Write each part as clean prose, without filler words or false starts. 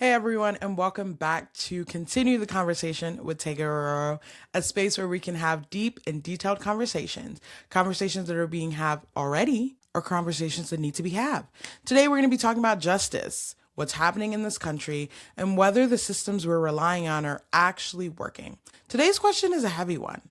Hey everyone, and welcome back to continue the conversation with Tegero, a space where we can have deep and detailed conversations that are being had already, or conversations that need to be had. Today we're going to be talking about justice, what's happening in this country, and whether the systems we're relying on are actually working. Today's question is a heavy one.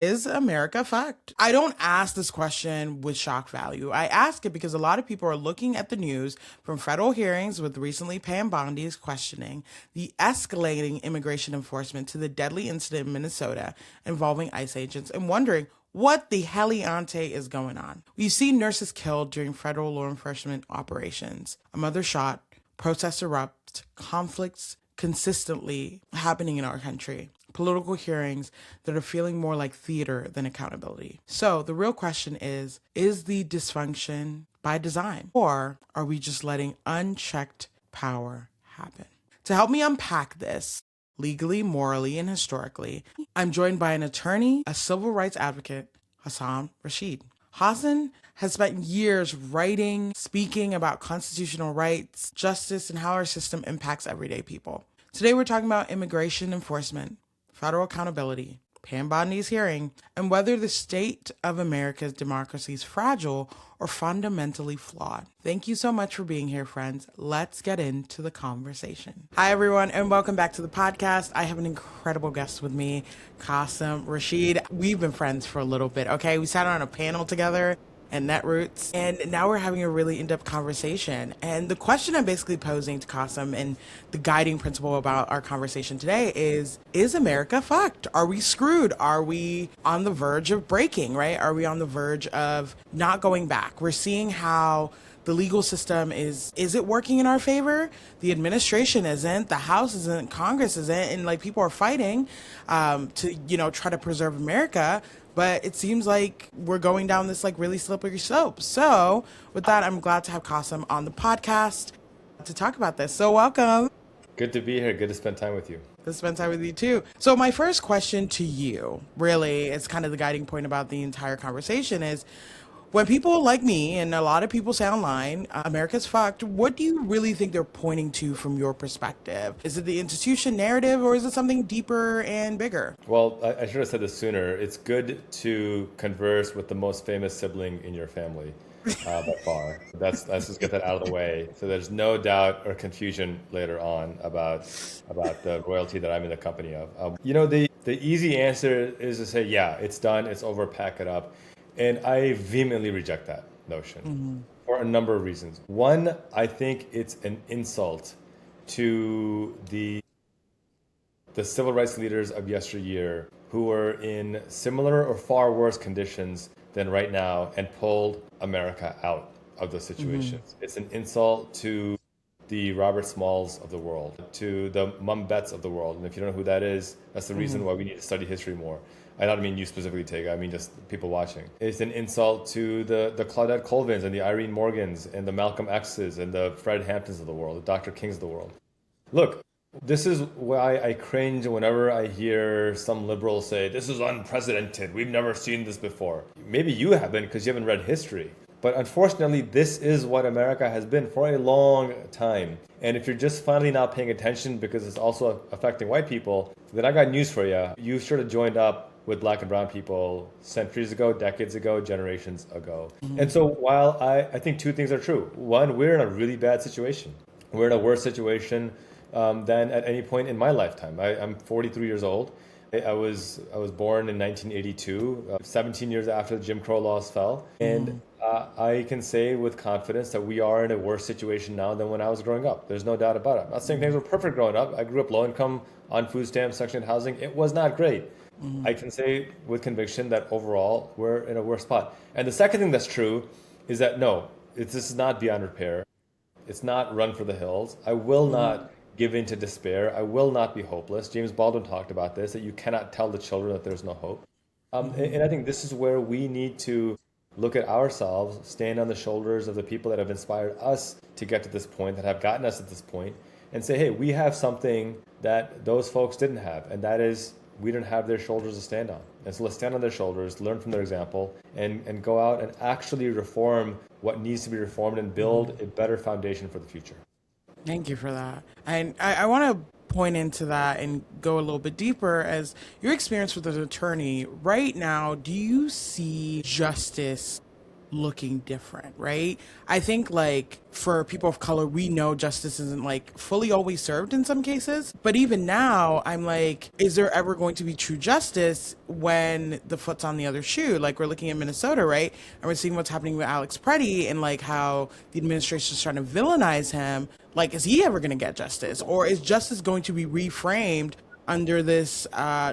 Is America fucked? I don't ask this question with shock value. I ask it because a lot of people are looking at the news from federal hearings with recently Pam Bondi's questioning the escalating immigration enforcement to the deadly incident in Minnesota involving ICE agents and wondering what the heliante is going on. We see nurses killed during federal law enforcement operations, a mother shot, protests erupt, conflicts consistently happening in our country, political hearings that are feeling more like theater than accountability. So the real question is the dysfunction by design, or are we just letting unchecked power happen? To help me unpack this, legally, morally, and historically, I'm joined by an attorney, a civil rights advocate, Qasim Rashid. Hassan has spent years writing, speaking about constitutional rights, justice, and how our system impacts everyday people. Today we're talking about immigration enforcement, federal accountability, Pam Bondi's hearing, and whether the state of America's democracy is fragile or fundamentally flawed. Thank you so much for being here, friends. Let's get into the conversation. Hi, everyone, and welcome back to the podcast. I have an incredible guest with me, Qasim Rashid. We've been friends for a little bit, okay? We sat on a panel together and Netroots. And now we're having a really in-depth conversation. And the question I'm basically posing to Qasim and the guiding principle about our conversation today is America fucked? Are we screwed? Are we on the verge of breaking, right? Are we on the verge of not going back? We're seeing how the legal system is it working in our favor? The administration isn't, the House isn't, Congress isn't, and like people are fighting to try to preserve America. But it seems like we're going down this like really slippery slope. So with that, I'm glad to have Qasim on the podcast to talk about this. So welcome. Good to be here. Good to spend time with you. To spend time with you too. So my first question to you, really, is kind of the guiding point about the entire conversation is when people like me and a lot of people say online, America's fucked, what do you really think they're pointing to from your perspective? Is it the institution narrative or is it something deeper and bigger? Well, I should have said this sooner. It's good to converse with the most famous sibling in your family by far. Let's just get that out of the way, so there's no doubt or confusion later on about the royalty that I'm in the company of. The easy answer is to say, yeah, it's done, it's over, pack it up. And I vehemently reject that notion for a number of reasons. One, I think it's an insult to the civil rights leaders of yesteryear who were in similar or far worse conditions than right now and pulled America out of those situations. It's an insult to the Robert Smalls of the world, to the Mum Betts of the world. And if you don't know who that is, that's the reason why we need to study history more. I don't mean you specifically, Tega. I mean just people watching. It's an insult to the Claudette Colvins and the Irene Morgans and the Malcolm X's and the Fred Hamptons of the world, the Dr. Kings of the world. Look, this is why I cringe whenever I hear some liberals say, this is unprecedented. We've never seen this before. Maybe you haven't because you haven't read history. But unfortunately, this is what America has been for a long time. And if you're just finally not paying attention because it's also affecting white people, then I got news for you. You should have joined up with black and brown people centuries ago, decades ago, generations ago. And so while I think two things are true. One, we're in a really bad situation. We're in a worse situation than at any point in my lifetime. I'm 43 years old. I was born in 1982, 17 years after the Jim Crow laws fell. And I can say with confidence that we are in a worse situation now than when I was growing up. There's no doubt about it. I'm not saying things were perfect growing up. I grew up low income, on food stamps, Section 8 housing. It was not great. I can say with conviction that overall we're in a worse spot. And the second thing that's true is that no, this is not beyond repair. It's not run for the hills. I will not give in to despair. I will not be hopeless. James Baldwin talked about this, that you cannot tell the children that there's no hope. And I think this is where we need to look at ourselves, stand on the shoulders of the people that have inspired us to get to this point, that have gotten us at this point, and say, hey, we have something that those folks didn't have, and that is we didn't have their shoulders to stand on. And so let's stand on their shoulders, learn from their example, and go out and actually reform what needs to be reformed and build a better foundation for the future. Thank you for that. And I want to point into that and go a little bit deeper as your experience with an attorney right now. Do you see justice looking different, right? I think like for people of color, we know justice isn't like fully always served in some cases. But even now, I'm like, is there ever going to be true justice when the foot's on the other shoe? Like we're looking at Minnesota, right? And we're seeing what's happening with Alex Preddy and like how the administration is trying to villainize him. Like, is he ever going to get justice? Or is justice going to be reframed under this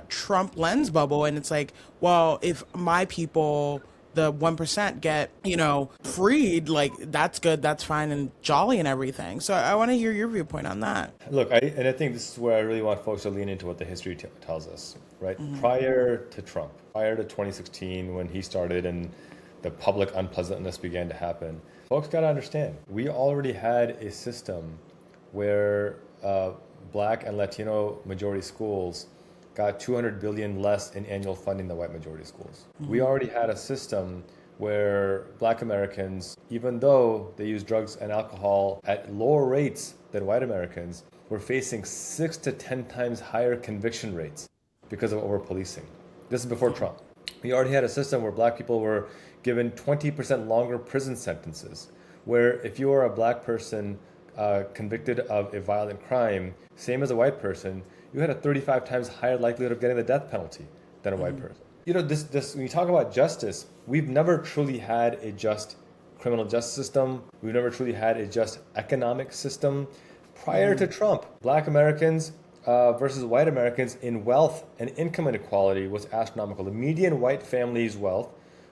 Trump lens bubble? And it's like, well, if my people, the 1% get, freed, like that's good, that's fine and jolly and everything. So I want to hear your viewpoint on that. Look, I think this is where I really want folks to lean into what the history tells us, right? Prior to Trump, prior to 2016, when he started and the public unpleasantness began to happen, folks got to understand, we already had a system where Black and Latino majority schools got 200 billion less in annual funding than white majority schools. We already had a system where Black Americans, even though they use drugs and alcohol at lower rates than white Americans, were facing 6 to 10 times higher conviction rates because of over-policing. This is before Trump. We already had a system where Black people were given 20% longer prison sentences, where if you were a Black person convicted of a violent crime, same as a white person, you had a 35 times higher likelihood of getting the death penalty than a white person. This when you talk about justice, we've never truly had a just criminal justice system. We've never truly had a just economic system. Prior to Trump, Black Americans versus white Americans in wealth and income inequality was astronomical. The median white family's wealth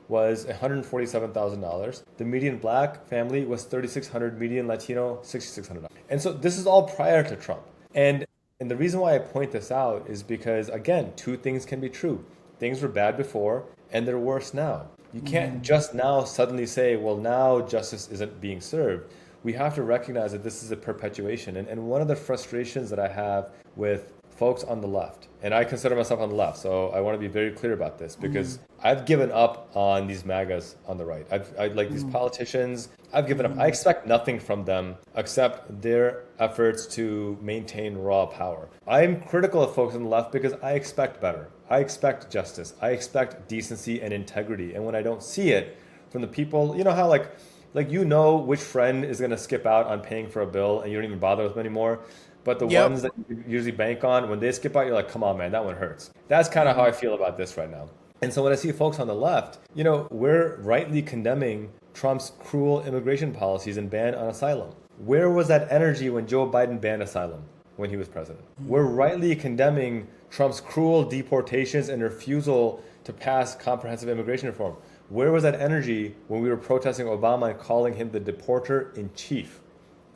was $147,000. The median Black family was $3,600. Median Latino, $6,600. And so this is all prior to Trump. And the reason why I point this out is because, again, two things can be true. Things were bad before, and they're worse now. You can't just now suddenly say, well, now justice isn't being served. We have to recognize that this is a perpetuation. And one of the frustrations that I have with folks on the left, and I consider myself on the left, so I want to be very clear about this, because I've given up on these MAGAs on the right. I like these politicians, I've given up. I expect nothing from them except their efforts to maintain raw power. I'm critical of folks on the left because I expect better. I expect justice. I expect decency and integrity. And when I don't see it from the people, you know how like which friend is going to skip out on paying for a bill and you don't even bother with them anymore? But the ones that you usually bank on, when they skip out, you're like, come on, man, that one hurts. That's kind of how I feel about this right now. And so when I see folks on the left, we're rightly condemning Trump's cruel immigration policies and ban on asylum. Where was that energy when Joe Biden banned asylum when he was president? We're rightly condemning Trump's cruel deportations and refusal to pass comprehensive immigration reform. Where was that energy when we were protesting Obama and calling him the deporter in chief?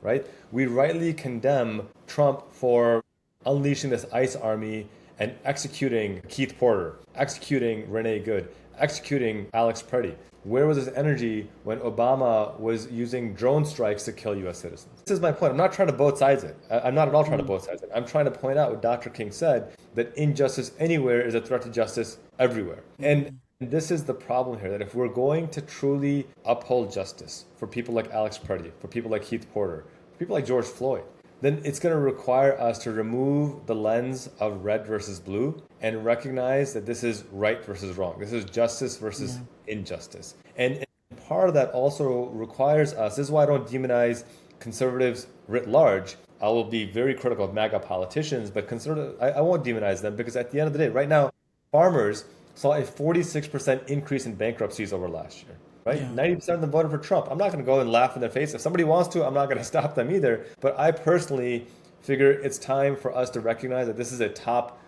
Right? We rightly condemn Trump for unleashing this ICE army and executing Keith Porter, executing Renee Good, executing Alex Preddy. Where was his energy when Obama was using drone strikes to kill U.S. citizens? This is my point. I'm not trying to both sides it. I'm not at all trying to both sides it. I'm trying to point out what Dr. King said, that injustice anywhere is a threat to justice everywhere. And this is the problem here, that if we're going to truly uphold justice for people like Alex Preddy, for people like Keith Porter, for people like George Floyd, then it's going to require us to remove the lens of red versus blue and recognize that this is right versus wrong. This is justice versus injustice. And part of that also requires us, this is why I don't demonize conservatives writ large. I will be very critical of MAGA politicians, but I won't demonize them, because at the end of the day, right now, farmers saw a 46% increase in bankruptcies over last year. Right? 90% of them voted for Trump. I'm not going to go and laugh in their face. If somebody wants to, I'm not going to stop them either. But I personally figure it's time for us to recognize that this is a top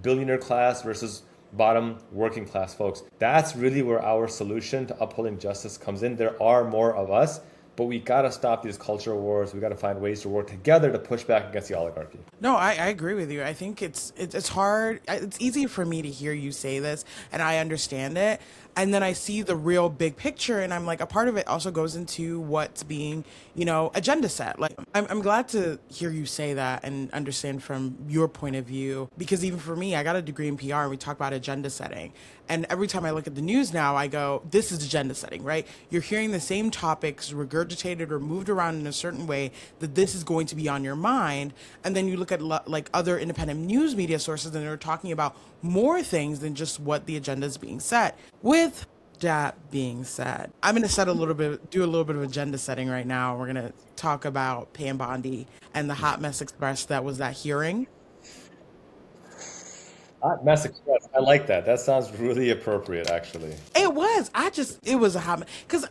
billionaire class versus bottom working class folks. That's really where our solution to upholding justice comes in. There are more of us, but we got to stop these cultural wars. We got to find ways to work together to push back against the oligarchy. No, I agree with you. I think it's hard. It's easy for me to hear you say this, and I understand it. And then I see the real big picture, and I'm like, a part of it also goes into what's being, agenda set. Like, I'm glad to hear you say that and understand from your point of view, because even for me, I got a degree in PR, and we talk about agenda setting. And every time I look at the news now, I go, this is agenda setting, right? You're hearing the same topics regurgitated regurgitated or moved around in a certain way that this is going to be on your mind. And then you look at like other independent news media sources and they're talking about more things than just what the agenda is being set. With that being said, I'm going to do a little bit of agenda setting right now. We're going to talk about Pam Bondi and the hot mess express that was that hearing. Hot Mess Express. I like that. That sounds really appropriate, actually. It was. It was a hot because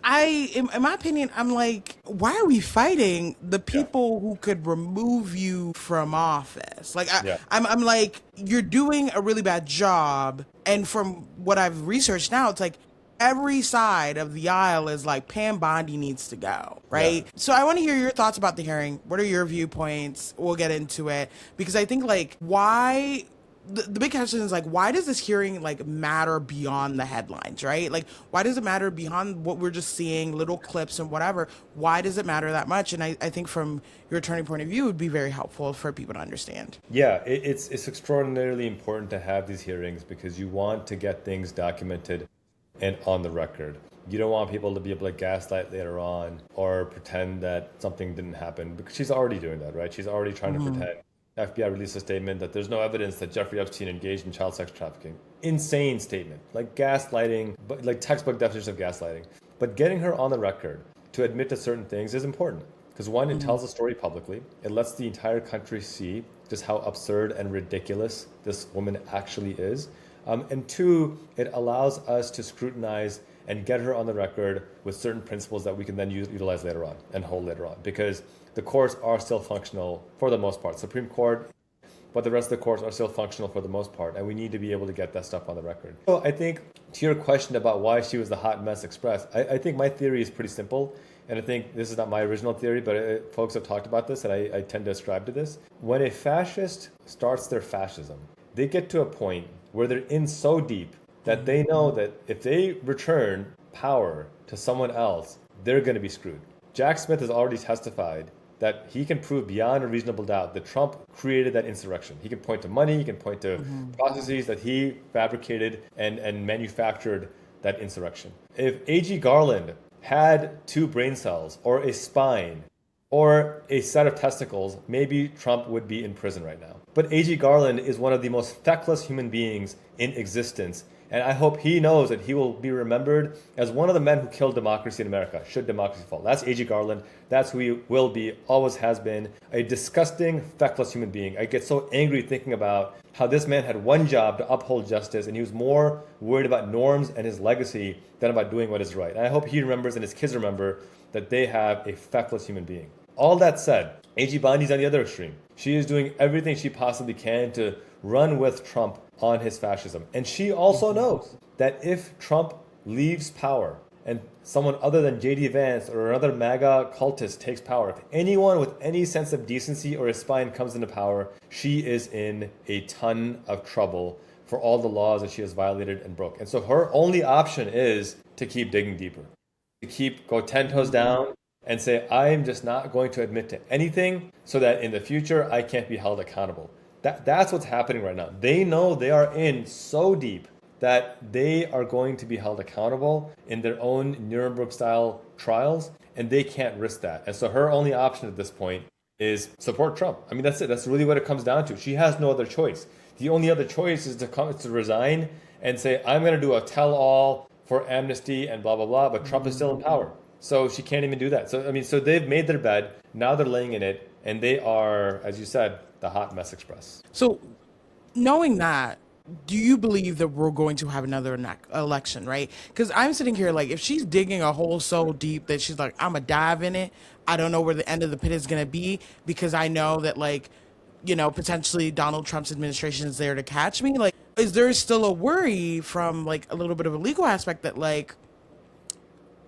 in my opinion, I'm like, why are we fighting the Yeah. people who could remove you from office? Like, Yeah. I'm like, you're doing a really bad job. And from what I've researched now, it's like every side of the aisle is like Pam Bondi needs to go, Yeah. right? So I want to hear your thoughts about the hearing. What are your viewpoints? We'll get into it because I think like why the big question is like why does this hearing like matter beyond the headlines, right? Like why does it matter beyond what we're just seeing little clips and whatever? Why does it matter that much? And I think from your attorney point of view it would be very helpful for people to understand. Yeah, it's extraordinarily important to have these hearings because you want to get things documented and on the record. You don't want people to be able to gaslight later on or pretend that something didn't happen because she's already doing that, right? She's already trying to pretend. FBI released a statement that there's no evidence that Jeffrey Epstein engaged in child sex trafficking. Insane statement, like gaslighting, but like textbook definition of gaslighting. But getting her on the record to admit to certain things is important because one, it tells the story publicly. It lets the entire country see just how absurd and ridiculous this woman actually is. And two, it allows us to scrutinize and get her on the record with certain principles that we can then utilize later on and hold later on because the courts are still functional for the most part. Supreme Court, but the rest of the courts are still functional for the most part, and we need to be able to get that stuff on the record. So I think to your question about why she was the hot mess express, I think my theory is pretty simple, and I think this is not my original theory, but folks have talked about this, and I tend to ascribe to this. When a fascist starts their fascism, they get to a point where they're in so deep that they know that if they return power to someone else, they're going to be screwed. Jack Smith has already testified that he can prove beyond a reasonable doubt that Trump created that insurrection. He can point to money, he can point to processes that he fabricated and manufactured that insurrection. If A.G. Garland had 2 brain cells or a spine or a set of testicles, maybe Trump would be in prison right now. But A.G. Garland is one of the most feckless human beings in existence. And I hope he knows that he will be remembered as one of the men who killed democracy in America, should democracy fall. That's A.G. Garland. That's who he will be, always has been. A disgusting, feckless human being. I get so angry thinking about how this man had one job to uphold justice, and he was more worried about norms and his legacy than about doing what is right. And I hope he remembers and his kids remember that they have a feckless human being. All that said, A.G. Bondi's on the other extreme. She is doing everything she possibly can to run with Trump on his fascism. And she also knows that if Trump leaves power and someone other than J.D. Vance or another MAGA cultist takes power, if anyone with any sense of decency or a spine comes into power, she is in a ton of trouble for all the laws that she has violated and broke. And so her only option is to keep digging deeper, to go 10 toes down and say, I'm just not going to admit to anything so that in the future I can't be held accountable. That's what's happening right now. They know they are in so deep that they are going to be held accountable in their own Nuremberg-style trials, and they can't risk that. And so her only option at this point is support Trump. I mean, that's it. That's really what it comes down to. She has no other choice. The only other choice is to resign and say, I'm going to do a tell-all for amnesty and blah, blah, blah, but Trump is still in power. So she can't even do that. So they've made their bed. Now they're laying in it, and they are, as you said, the hot mess express. So knowing that, do you believe that we're going to have another election, right? Because I'm sitting here like, if she's digging a hole so deep that she's like, I'm going to dive in it. I don't know where the end of the pit is going to be because I know that like, potentially Donald Trump's administration is there to catch me. Like, is there still a worry from like a little bit of a legal aspect that like,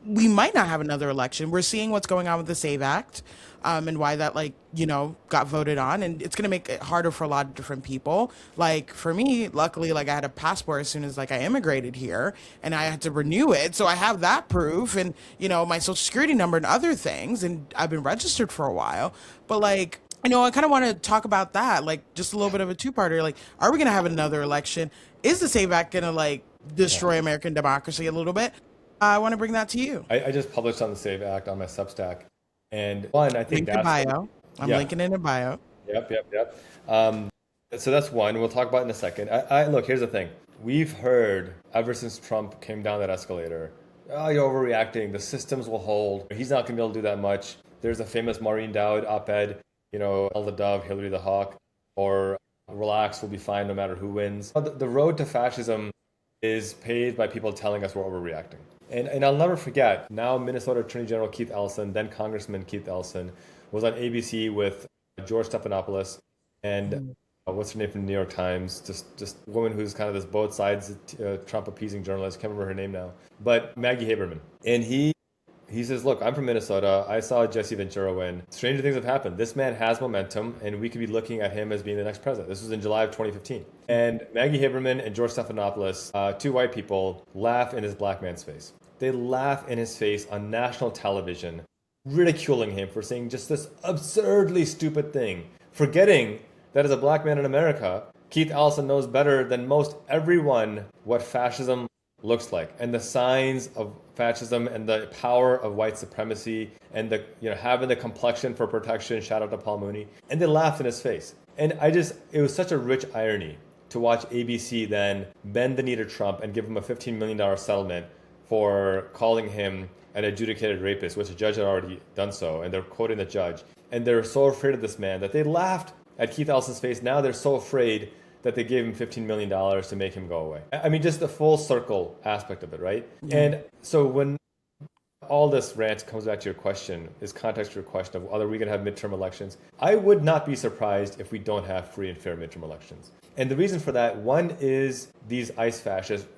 we might not have another election. We're seeing what's going on with the SAVE Act and why that, got voted on. And it's going to make it harder for a lot of different people. Like, for me, luckily, I had a passport as soon as, I immigrated here. And I had to renew it. So I have that proof and, my social security number and other things. And I've been registered for a while. But, I kind of want to talk about that. Just a little bit of a two-parter. Are we going to have another election? Is the SAVE Act going to, destroy American democracy a little bit? I want to bring that to you. I just published on the SAVE Act on my Substack. And one, I think Link in that's, bio. I'm yeah, linking in the bio. yep. Um, so that's one. We'll talk about it in a second. I look, here's the thing. We've heard ever since Trump came down that escalator, oh, you're overreacting. The systems will hold. He's not going to be able to do that much. There's a famous Maureen Dowd op-ed, El the Dove, Hillary the Hawk, or relax, we'll be fine no matter who wins. The road to fascism is paved by people telling us we're overreacting. And I'll never forget, now Minnesota Attorney General Keith Ellison, then Congressman Keith Ellison, was on ABC with George Stephanopoulos and what's her name from the New York Times, just a woman who's kind of this both sides Trump appeasing journalist, can't remember her name now, but Maggie Haberman. And he says, look, I'm from Minnesota. I saw Jesse Ventura win. Stranger things have happened. This man has momentum, and we could be looking at him as being the next president. This was in July of 2015. And Maggie Haberman and George Stephanopoulos, two white people, laugh in his black man's face. They laugh in his face on national television, ridiculing him for saying just this absurdly stupid thing, forgetting that as a black man in America, Keith Ellison knows better than most everyone what fascism looks like and the signs of fascism and the power of white supremacy and the having the complexion for protection. Shout out to Paul Mooney. And they laughed in his face. And it was such a rich irony to watch ABC then bend the knee to Trump and give him a $15 million settlement for calling him an adjudicated rapist, which the judge had already done so, and they're quoting the judge. And they're so afraid of this man that they laughed at Keith Ellison's face. Now they're so afraid that they gave him $15 million to make him go away. I mean, just the full circle aspect of it, right? Yeah. And so when all this rant comes back to your question, is context to your question of are we going to have midterm elections, I would not be surprised if we don't have free and fair midterm elections. And the reason for that, one is these ICE fascists,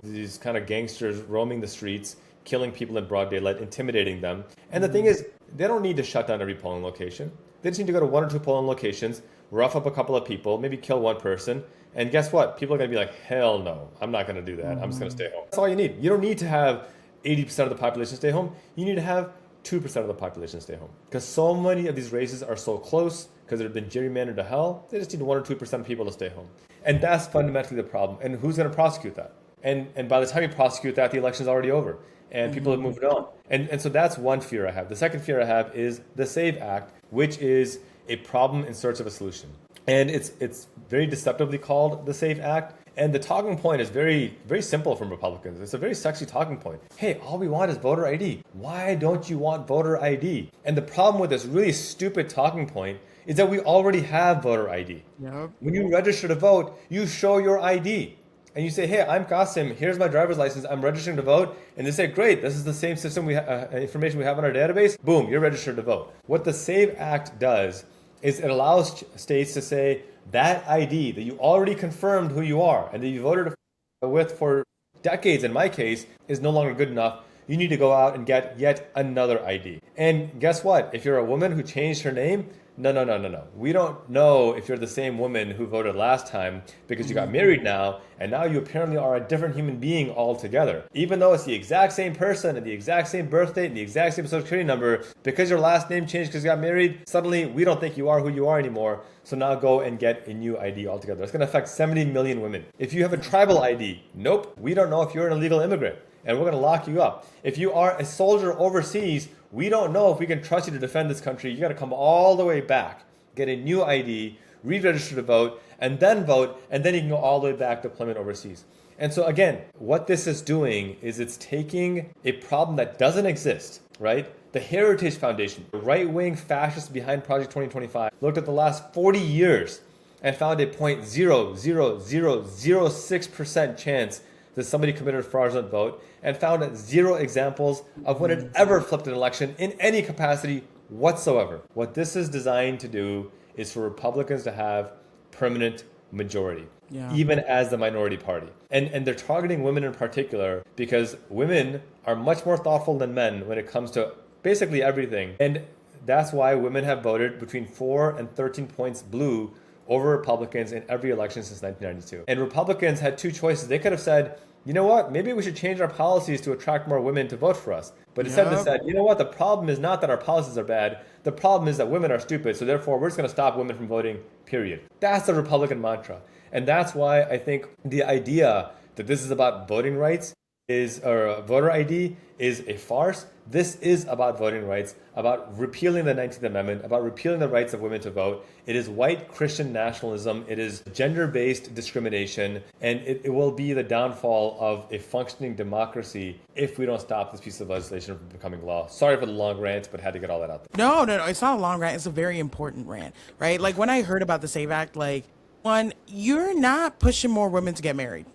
these kind of gangsters roaming the streets, killing people in broad daylight, intimidating them. And the thing is, they don't need to shut down every polling location. They just need to go to one or two polling locations, rough up a couple of people, maybe kill one person. And guess what? People are going to be like, hell no, I'm not going to do that. I'm just going to stay home. That's all you need. You don't need to have 80% of the population stay home. You need to have 2% of the population stay home. Because so many of these races are so close, because they've been gerrymandered to hell, they just need 1 or 2% of people to stay home. And that's fundamentally the problem. And who's going to prosecute that? And by the time you prosecute that, the election's already over. And people have moved on. And so that's one fear I have. The second fear I have is the SAVE Act, which is a problem in search of a solution. And it's very deceptively called the SAVE Act. And the talking point is very, very simple from Republicans. It's a very sexy talking point. Hey, all we want is voter ID. Why don't you want voter ID? And the problem with this really stupid talking point is that we already have voter ID. Yep. When you register to vote, you show your ID. And you say, hey, I'm Qasim, here's my driver's license, I'm registering to vote. And they say, great, this is the same system information we have in our database. Boom, you're registered to vote. What the SAVE Act does is it allows states to say that ID that you already confirmed who you are and that you voted with for decades, in my case, is no longer good enough. You need to go out and get yet another ID. And guess what? If you're a woman who changed her name, no. We don't know if you're the same woman who voted last time because you got married now, and now you apparently are a different human being altogether. Even though it's the exact same person and the exact same birth date and the exact same social security number, because your last name changed because you got married, suddenly we don't think you are who you are anymore. So now go and get a new ID altogether. It's going to affect 70 million women. If you have a tribal ID, nope, we don't know if you're an illegal immigrant, and we're going to lock you up. If you are a soldier overseas, we don't know if we can trust you to defend this country. You got to come all the way back, get a new ID, re-register to vote, and then you can go all the way back to deployment overseas. And so again, what this is doing is it's taking a problem that doesn't exist, right? The Heritage Foundation, the right-wing fascists behind Project 2025, looked at the last 40 years and found a 0.00006% chance that somebody committed a fraudulent vote, and found zero examples of when it ever flipped an election in any capacity whatsoever. What this is designed to do is for Republicans to have permanent majority, even as the minority party. And they're targeting women in particular because women are much more thoughtful than men when it comes to basically everything. And that's why women have voted between 4 and 13 points blue over Republicans in every election since 1992. And Republicans had two choices. They could have said, you know what, maybe we should change our policies to attract more women to vote for us. But instead they said, you know what, the problem is not that our policies are bad. The problem is that women are stupid. So therefore, we're just going to stop women from voting, period. That's the Republican mantra. And that's why I think the idea that this is about voting rights is, or voter ID is a farce. This is about voting rights, about repealing the 19th Amendment, about repealing the rights of women to vote. It is white Christian nationalism. It is gender-based discrimination, and it will be the downfall of a functioning democracy if we don't stop this piece of legislation from becoming law. Sorry for the long rant, but had to get all that out there. No, it's not a long rant. It's a very important rant, right? Like when I heard about the SAVE Act, like, one, you're not pushing more women to get married.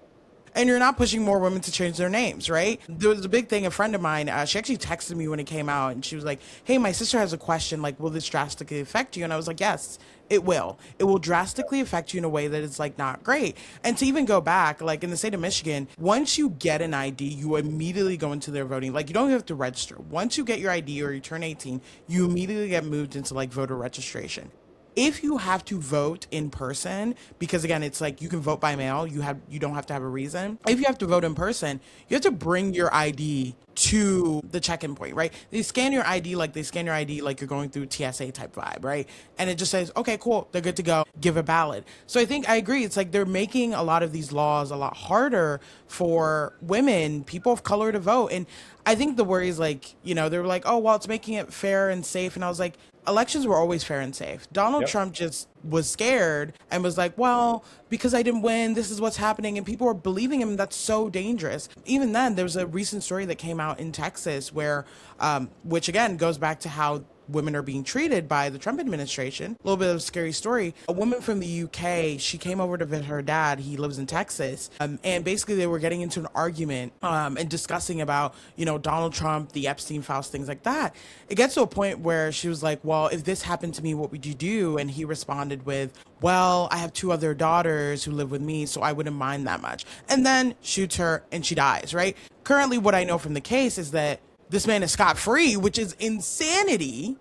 And you're not pushing more women to change their names, right? There was a big thing. A friend of mine, she actually texted me when it came out, and she was like, "Hey, my sister has a question. Like, will this drastically affect you?" And I was like, "Yes, it will. It will drastically affect you in a way that is like not great." And to even go back, like in the state of Michigan, once you get an ID, you immediately go into their voting. Like you don't have to register. Once you get your ID or you turn 18, you immediately get moved into like voter registration. If you have to vote in person, because again it's like you can vote by mail, you don't have to have a reason. If you have to vote in person, you have to bring your ID to the check-in point, right? They scan your ID like you're going through TSA type vibe, right? And it just says, okay, cool, they're good to go, give a ballot. So I think I agree, it's like they're making a lot of these laws a lot harder for women, people of color, to vote. And I think the worry is like, they were like, oh well, it's making it fair and safe. And I was like, elections were always fair and safe. Donald Trump just was scared and was like, well, because I didn't win, this is what's happening. And people were believing him. That's so dangerous. Even then, there was a recent story that came out in Texas where, which again goes back to how women are being treated by the Trump administration. A little bit of a scary story. A woman from the UK, she came over to visit her dad. He lives in Texas. And basically they were getting into an argument and discussing about, Donald Trump, the Epstein files, things like that. It gets to a point where she was like, well, if this happened to me, what would you do? And he responded with, well, I have 2 other daughters who live with me, so I wouldn't mind that much. And then shoots her and she dies, right? Currently, what I know from the case is that this man is scot-free, which is insanity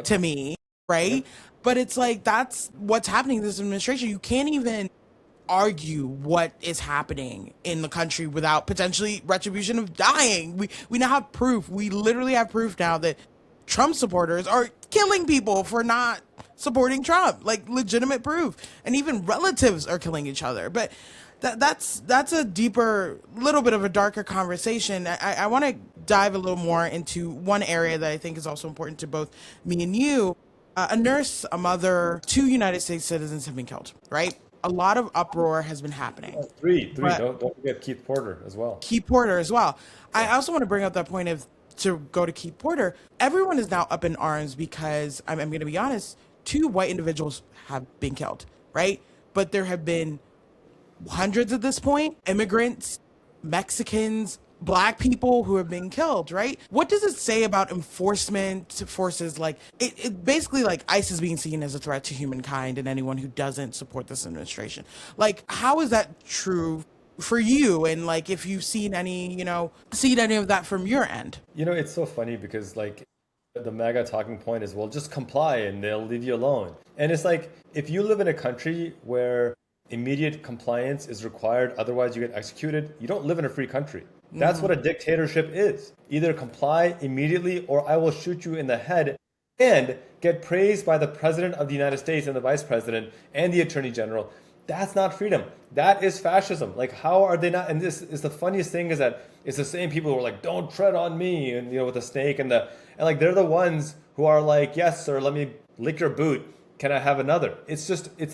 to me, right? Yep. But it's like, that's what's happening in this administration. You can't even argue what is happening in the country without potentially retribution of dying. We now have proof. We literally have proof now that Trump supporters are killing people for not supporting Trump, like legitimate proof. And even relatives are killing each other. But that's a deeper, little bit of a darker conversation. I want to dive a little more into one area that I think is also important to both me and you. A nurse, a mother, 2 United States citizens have been killed, right? A lot of uproar has been happening. Three. Don't forget Keith Porter as well. Keith Porter as well. I also want to bring up that point of, to go to Keith Porter, everyone is now up in arms because, I'm going to be honest, 2 white individuals have been killed, right? But there have been hundreds at this point, immigrants, Mexicans, Black people who have been killed, right? What does it say about enforcement forces? Like it basically, like ICE is being seen as a threat to humankind and anyone who doesn't support this administration. Like, how is that true for you? And like, if you've seen any of that from your end? It's so funny because like the MAGA talking point is, well, just comply and they'll leave you alone. And it's like, if you live in a country where immediate compliance is required, otherwise you get executed, you don't live in a free country. That's what a dictatorship is. Either comply immediately or I will shoot you in the head and get praised by the president of the United States and the vice president and the attorney general. That's not freedom. That is fascism. Like, how are they not? And this is the funniest thing, is that it's the same people who are like, don't tread on me, and with the snake and like they're the ones who are like, yes, sir, let me lick your boot. Can I have another? It's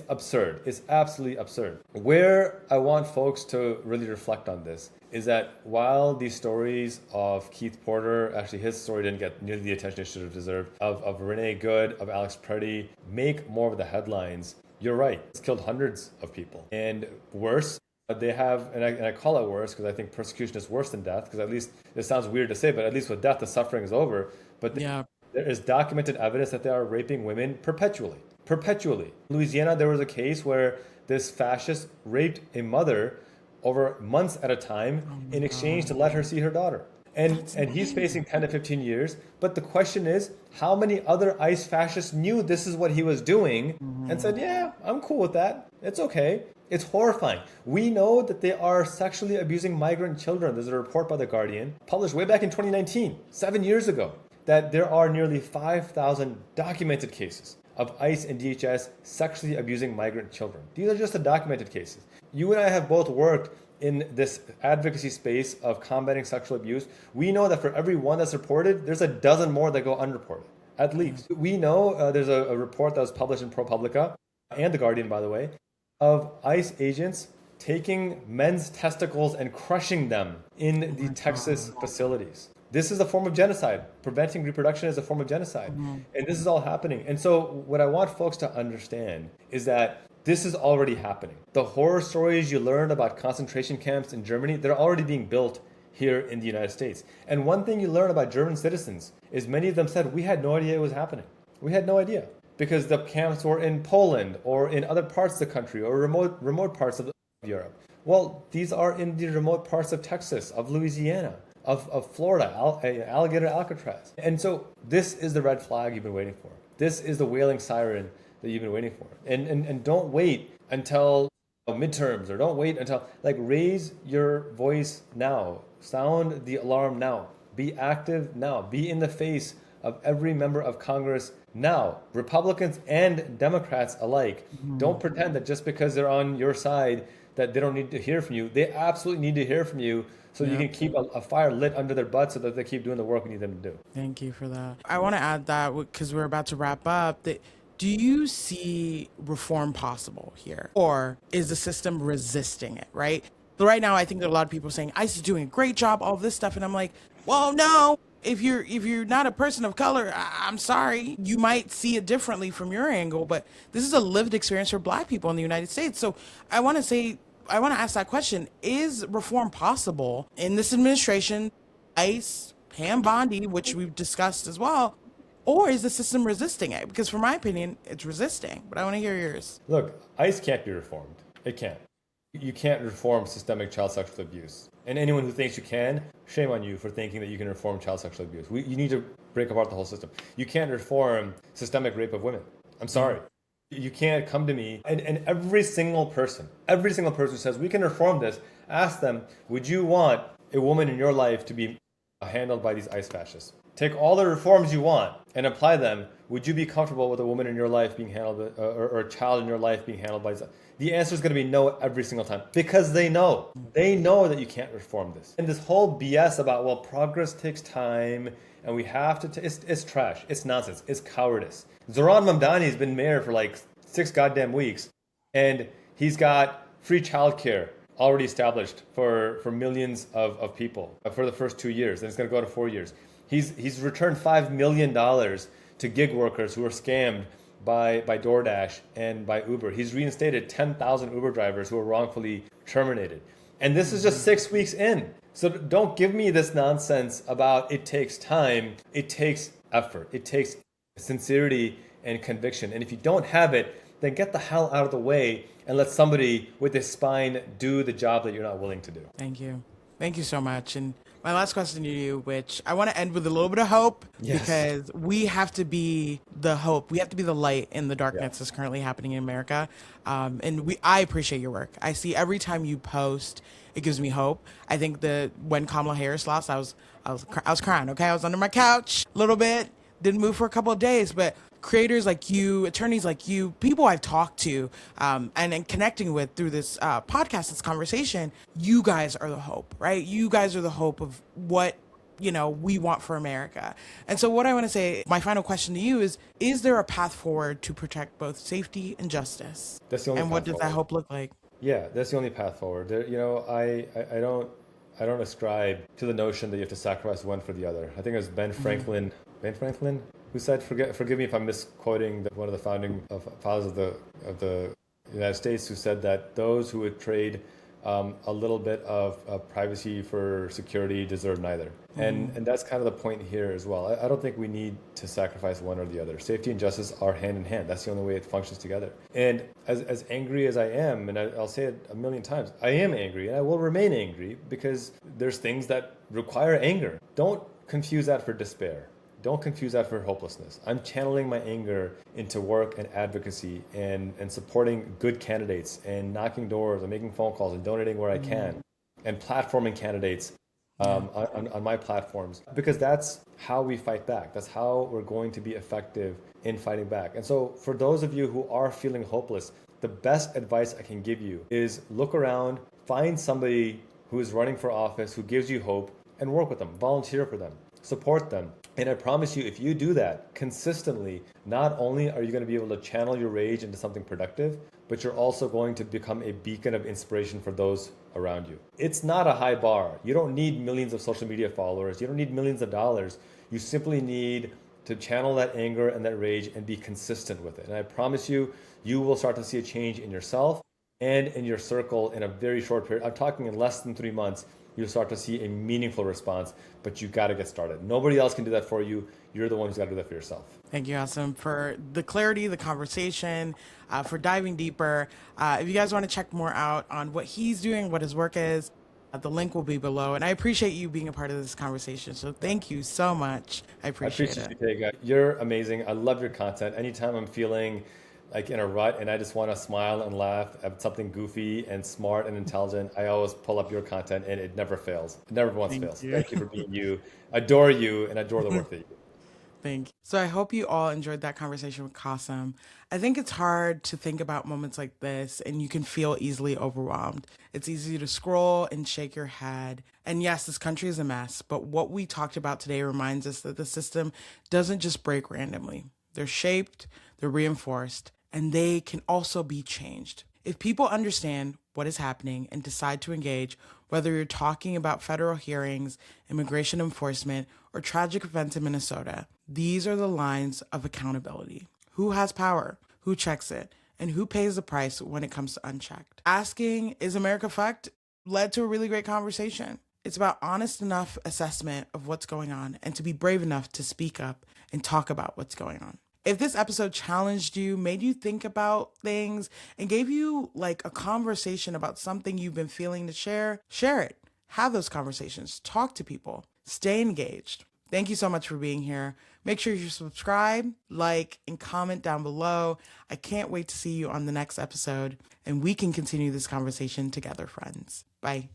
absurd. It's absolutely absurd. Where I want folks to really reflect on this is that while these stories of Keith Porter, actually his story didn't get nearly the attention it should have deserved, of Renee Good, of Alex Preddy, make more of the headlines, you're right. It's killed hundreds of people. And worse, they have, and I call it worse because I think persecution is worse than death, because at least, it sounds weird to say, but at least with death, the suffering is over. But there is documented evidence that they are raping women perpetually. In Louisiana, there was a case where this fascist raped a mother over months at a time in exchange to let her see her daughter. And he's facing 10 to 15 years. But the question is, how many other ICE fascists knew this is what he was doing and said, yeah, I'm cool with that. It's okay. It's horrifying. We know that they are sexually abusing migrant children. There's a report by The Guardian, published way back in 2019, 7 years ago, that there are nearly 5,000 documented cases of ICE and DHS sexually abusing migrant children. These are just the documented cases. You and I have both worked in this advocacy space of combating sexual abuse, we know that for every one that's reported, there's a dozen more that go unreported, at least. We know there's a report that was published in ProPublica and The Guardian, by the way, of ICE agents taking men's testicles and crushing them in the Texas facilities. This is a form of genocide. Preventing reproduction is a form of genocide. And this is all happening. And so what I want folks to understand is that this is already happening. The horror stories you learned about concentration camps in Germany, they're already being built here in the United States. And one thing you learn about German citizens is many of them said, we had no idea it was happening. We had no idea. Because the camps were in Poland or in other parts of the country or remote parts of Europe. Well, these are in the remote parts of Texas, of Louisiana, of Florida, Alligator Alcatraz. And so this is the red flag you've been waiting for. This is the wailing siren that you've been waiting for. And don't wait until midterms, or don't wait until, raise your voice now. Sound the alarm now. Be active now. Be in the face of every member of Congress now. Republicans and Democrats alike. Don't pretend that just because they're on your side that they don't need to hear from you. They absolutely need to hear from you so you can keep a fire lit under their butts so that they keep doing the work we need them to do. Thank you for that. I want to add that because we're about to wrap up. That do you see reform possible here, or is the system resisting it? Right. But right now, I think that a lot of people are saying ICE is doing a great job, all this stuff, and I'm like, well, no. If you're not a person of color, I'm sorry, you might see it differently from your angle, but this is a lived experience for Black people in the United States. So I want to ask that question: is reform possible in this administration, ICE, Pam Bondi, which we've discussed as well, or is the system resisting it? Because from my opinion, it's resisting, but I want to hear yours. Look, ICE can't be reformed. It can't. You can't reform systemic child sexual abuse. And anyone who thinks you can, shame on you for thinking that you can reform child sexual abuse. You need to break apart the whole system. You can't reform systemic rape of women. I'm sorry. You can't come to me and every single person who says we can reform this, ask them, would you want a woman in your life to be handled by these ICE fascists? Take all the reforms you want and apply them. Would you be comfortable with a woman in your life being handled, or a child in your life being handled by? The answer is going to be no every single time, because they know that you can't reform this. And this whole BS about, well, progress takes time and we have to, it's trash. It's nonsense. It's cowardice. Zoran Mamdani has been mayor for 6 goddamn weeks, and he's got free childcare already established for millions of people for the first 2 years, and it's going to go to 4 years. He's returned $5 million to gig workers who were scammed by DoorDash and by Uber. He's reinstated 10,000 Uber drivers who were wrongfully terminated. And this is just 6 weeks in. So don't give me this nonsense about it takes time. It takes effort. It takes sincerity and conviction. And if you don't have it, then get the hell out of the way and let somebody with a spine do the job that you're not willing to do. Thank you. Thank you so much. And my last question to you, which I want to end with a little bit of hope, because we have to be the hope. We have to be the light in the darkness that's currently happening in America. I appreciate your work. I see every time you post, it gives me hope. I think that when Kamala Harris lost, I was crying. Okay, I was under my couch a little bit, didn't move for a couple of days, but creators like you, attorneys like you, people I've talked to and connecting with through this podcast, this conversation, you guys are the hope, right? You guys are the hope of what, we want for America. And so what I want to say, my final question to you is there a path forward to protect both safety and justice? That's the only and path what does forward. that hope look like? Yeah, that's the only path forward. I don't ascribe to the notion that you have to sacrifice one for the other. I think it was Ben Franklin, who said, forgive me if I'm misquoting one of the founding fathers of the United States, who said that those who would trade a little bit of privacy for security deserve neither. And that's kind of the point here as well. I don't think we need to sacrifice one or the other. Safety and justice are hand in hand. That's the only way it functions together. And as angry as I am, and I'll say it a million times, I am angry and I will remain angry because there's things that require anger. Don't confuse that for despair. Don't confuse that for hopelessness. I'm channeling my anger into work and advocacy and supporting good candidates and knocking doors and making phone calls and donating where I can and platforming candidates on my platforms, because that's how we fight back. That's how we're going to be effective in fighting back. And so for those of you who are feeling hopeless, The best advice I can give you is look around, find somebody who is running for office, who gives you hope, and work with them, volunteer for them, support them. And I promise you, if you do that consistently, not only are you going to be able to channel your rage into something productive, but you're also going to become a beacon of inspiration for those around you. It's not a high bar. You don't need millions of social media followers. You don't need millions of dollars. You simply need to channel that anger and that rage and be consistent with it. And I promise you, you will start to see a change in yourself and in your circle in a very short period. I'm talking in less than 3 months, you'll start to see a meaningful response, but you got to get started. Nobody else can do that for you. You're the one who's got to do that for yourself. Thank you, Qasim, for the clarity, the conversation, for diving deeper. If you guys want to check more out on what he's doing, what his work is, the link will be below. And I appreciate you being a part of this conversation. So thank you so much. I appreciate it. You, Tega. You're amazing. I love your content. Anytime I'm feeling like in a rut and I just want to smile and laugh at something goofy and smart and intelligent, I always pull up your content and it never fails. It never once fails. Thank you for being you. Adore you and adore the work that you do. Thank you. So I hope you all enjoyed that conversation with Qasim. I think it's hard to think about moments like this and you can feel easily overwhelmed. It's easy to scroll and shake your head. And yes, this country is a mess, but what we talked about today reminds us that the system doesn't just break randomly. They're shaped, they're reinforced, and they can also be changed. If people understand what is happening and decide to engage, whether you're talking about federal hearings, immigration enforcement, or tragic events in Minnesota, these are the lines of accountability. Who has power? Who checks it? And who pays the price when it comes to unchecked? Asking, is America fucked? Led to a really great conversation. It's about honest enough assessment of what's going on and to be brave enough to speak up and talk about what's going on. If this episode challenged you, made you think about things, and gave you like a conversation about something you've been feeling to share it. Have those conversations. Talk to people. Stay engaged. Thank you so much for being here. Make sure you subscribe, like, and comment down below. I can't wait to see you on the next episode, and we can continue this conversation together, friends. Bye.